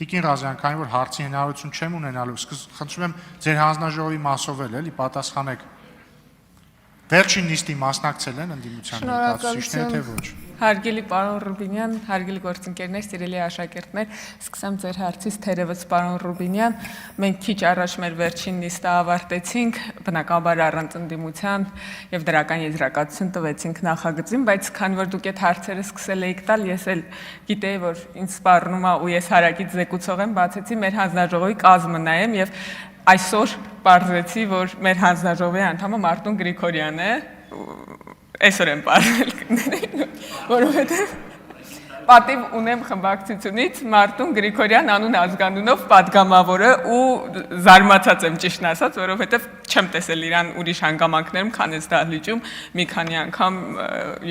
Տիկին Ղազարյան, քանի որ հարցի հնարավորություն չեմ ունենալու, խնդրում եմ ձեր հանձնաժողովի մասով էլի պատասխանեք։ Վերջին նիստի մասնակցել են ընդդիմության ներկայացուցիչները, թե ոչ։ Հարգելի պարոն Ռուբինյան, հարգելի գործընկերներ, սիրելի աշակերտներ, սկսեմ ձեր հարցից, թերևս պարոն Ռուբինյան, մենք քիչ առաջ մեր վերջին նիստը ավարտեցինք, բնականաբար առանց ընդդիմության եւ դրական եզրակացություն տվեցինք նախագծին, բայց քանի որ դուք այդ հարցերը սկսել եք տալ, ես էլ գիտեի, որ ինձ սպառնում է ու ես հարակից զեկուցող եմ, բացեցի մեր հանձնաժողովի կազմը նայեմ եւ այսօր պարզեցի, որ մեր հանձնաժողովի անդամը Մարտուն Գրիգորյանն է, այսօր եմ պարզել, որովհետև պատիվ ունեմ խմբակցությունից Մարտուն Գրիգորյան անուն ազգանունով պատգամավորը ու զարմացած եմ ճիշտն ասած, որովհետև չեմ տեսել իրան ուրիշ հանգամանքներում, քան այս դահլիճում մի քանի անգամ,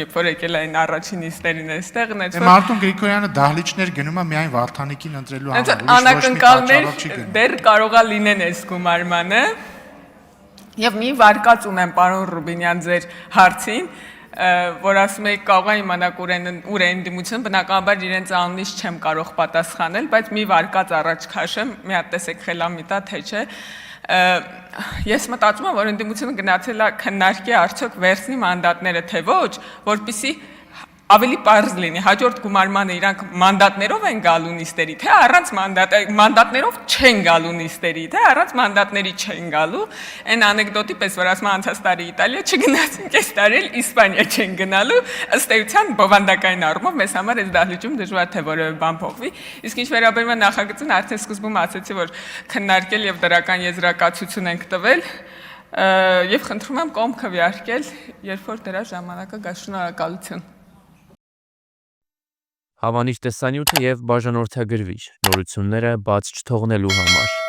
երբ որ եկել այն առաջին նիստերին այստեղ, Մարտուն Գրիգորյանը դահլիճներ գնում է միայն Վարդանիկին ընտրելու համար, անակնկալներ դեռ կարողա լինեն այս գումարմանը, եւ մի վարկած ունեմ պարոն Ռուբինյան ձեր հարցին, որ ասում եք կարող է իմանաք ուր է ընդդիմությունը, բնականաբար իրենց անունից չեմ կարող պատասխանել, բայց մի վարկած առաջ քաշեմ, մի հատ տեսեք խելամիտա թե չէ։ Ես մտածում եմ, որ ընդդիմությունը գնացել է քննարկի արդյոք վերցնի մանդատները թե ոչ, որպեսզի ավելի պարզ լինի, հաջորդ գումարմանը իրանք մանդատներով են գալու նիստերի, թե առանց մանդատներով չեն գալու նիստերի, թե առանց մանդատների չեն գալու, այն անեկդոտի պես, որ ասում անցած տարի Իտալիա չգնացինք, այս տարի էլ Իսպանիա չեն գնալու, ըստ էության բովանդակային առումով մեզ համար այս դահլիճում դժվար թե որևէ բան փոխվի, իսկ ինչ վերաբերում է նախագծին, արդեն սկզբում ասացի, որ քննարկել եւ դրական եզրակացություն ենք տվել, եւ խնդրում եմ կողմ քվեարկել, երբ որ դրա ժամանակը գա, շնորհակալություն։ Հավանիչ տեսանյութը եւ բաժանորդագրվիչ նորությունները բաց չթողնելու համար։